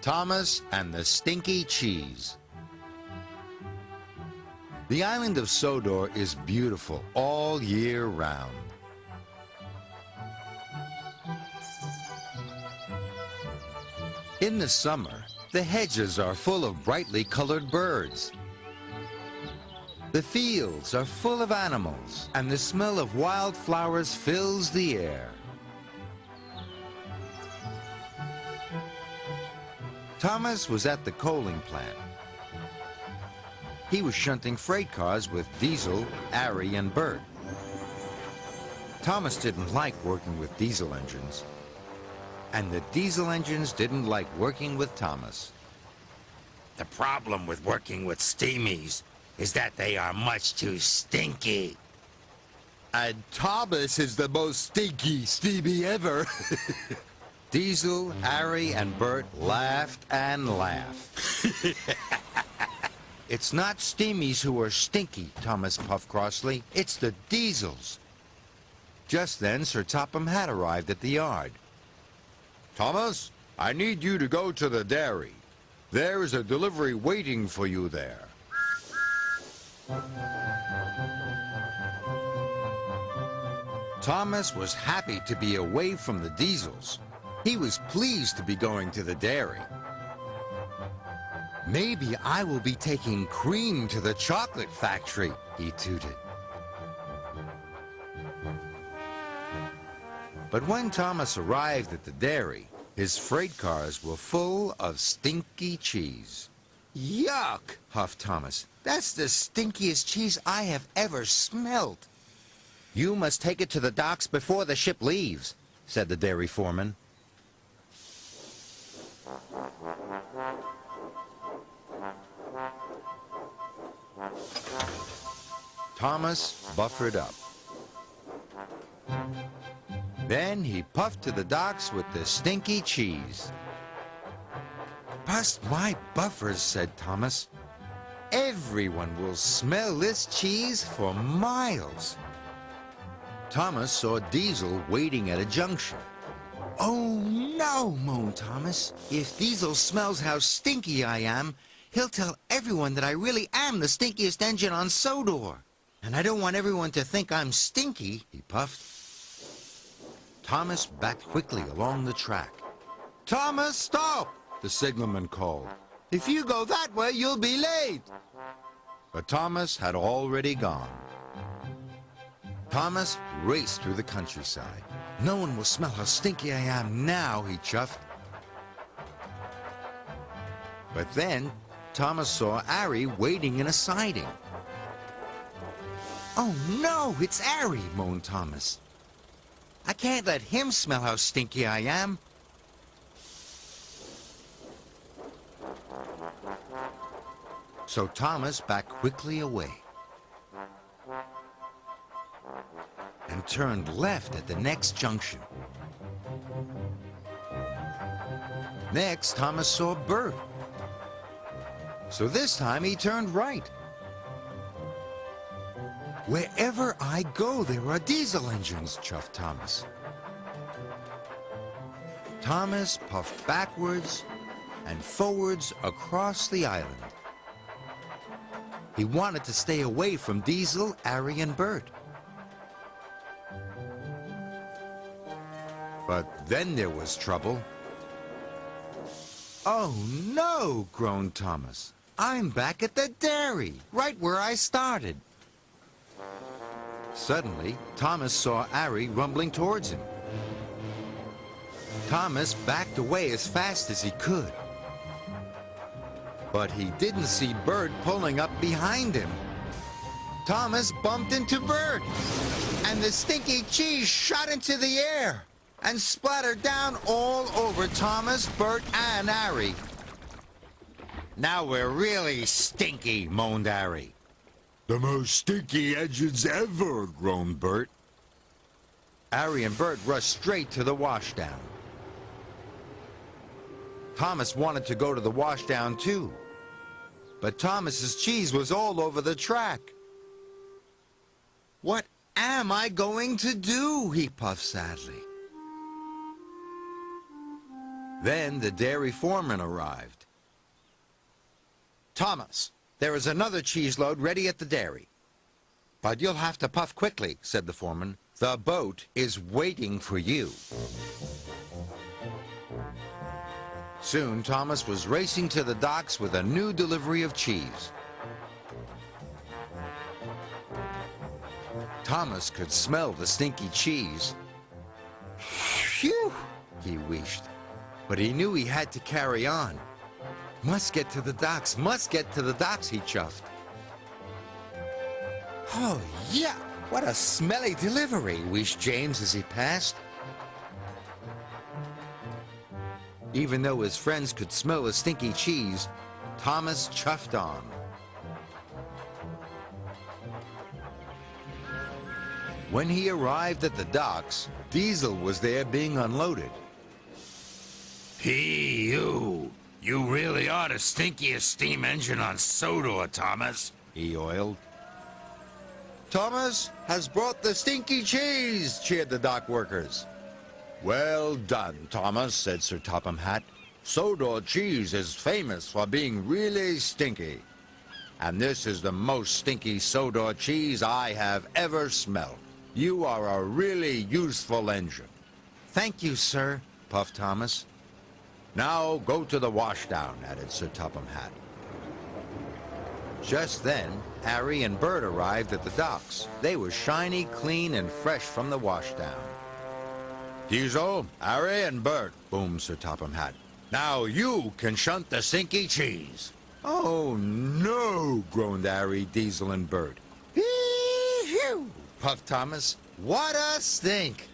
Thomas and the Stinky Cheese. The island of Sodor is beautiful all year round. In the summer, the hedges are full of brightly colored birds. The fields are full of animals, and the smell of wildflowers fills the air. Thomas was at the coaling plant. He was shunting freight cars with Diesel, Arry, and Bert. Thomas didn't like working with diesel engines, and the diesel engines didn't like working with Thomas. The problem with working with steamies is that they are much too stinky. And Thomas is the most stinky steamy ever. Diesel, Arry, and Bert laughed and laughed. It's not steamies who are stinky, Thomas puffed crossly. It's the diesels. Just then, Sir Topham Hatt arrived at the yard. Thomas, I need you to go to the dairy. There is a delivery waiting for you there. Thomas was happy to be away from the diesels. He was pleased to be going to the dairy. Maybe I will be taking cream to the chocolate factory, he tooted. But when Thomas arrived at the dairy, his freight cars were full of stinky cheese. Yuck, huffed Thomas. That's the stinkiest cheese I have ever smelt. You must take it to the docks before the ship leaves, said the dairy foreman. Thomas buffered up. Then he puffed to the docks with the stinky cheese. Bust my buffers, said Thomas. Everyone will smell this cheese for miles. Thomas saw Diesel waiting at a junction. Oh no, moaned Thomas. If Diesel smells how stinky I am, he'll tell everyone that I really am the stinkiest engine on Sodor. And I don't want everyone to think I'm stinky, he puffed. Thomas backed quickly along the track. Thomas, stop, the signalman called. If you go that way, you'll be late. But Thomas had already gone. Thomas raced through the countryside. No one will smell how stinky I am now, he chuffed. But then Thomas saw Arry waiting in a siding. Oh no, it's Arry, moaned Thomas. I can't let him smell how stinky I am. So Thomas backed quickly away and turned left at the next junction. Next, Thomas saw Bert. So this time he turned right. Wherever I go, there are diesel engines, chuffed Thomas. Thomas puffed backwards and forwards across the island. He wanted to stay away from Diesel, Arry, and Bert. But then there was trouble. Oh no, groaned Thomas. I'm back at the dairy, right where I started. Suddenly, Thomas saw Arry rumbling towards him. Thomas backed away as fast as he could. But he didn't see Bert pulling up behind him. Thomas bumped into Bert, and the stinky cheese shot into the air and splattered down all over Thomas, Bert, and Arry. Now we're really stinky, moaned Arry. The most stinky engines ever, groaned Bert. Arry and Bert rushed straight to the washdown. Thomas wanted to go to the washdown too, but Thomas's cheese was all over the track. What am I going to do? He puffed sadly. Then the dairy foreman arrived. Thomas, there is another cheese load ready at the dairy. But you'll have to puff quickly, said the foreman. The boat is waiting for you. Soon, Thomas was racing to the docks with a new delivery of cheese. Thomas could smell the stinky cheese. Phew, he wished. But he knew he had to carry on. Must get to the docks, he chuffed. Oh, yeah, what a smelly delivery, wished James as he passed. Even though his friends could smell the stinky cheese, Thomas chuffed on. When he arrived at the docks, Diesel was there being unloaded. P.U. You really are the stinkiest steam engine on Sodor, Thomas. He oiled. Thomas has brought the stinky cheese, cheered the dock workers. Well done, Thomas, said Sir Topham Hatt. Sodor cheese is famous for being really stinky. And this is the most stinky Sodor cheese I have ever smelled. You are a really useful engine. Thank you, sir, puffed Thomas. Now go to the washdown, added Sir Topham Hatt. Just then, Arry and Bert arrived at the docks. They were shiny, clean, and fresh from the washdown. Diesel, Arry, and Bert, boomed Sir Topham Hatt. Now you can shunt the stinky cheese. Oh, no, groaned Arry, Diesel, and Bert. Hee-hew, puffed Thomas. What a stink!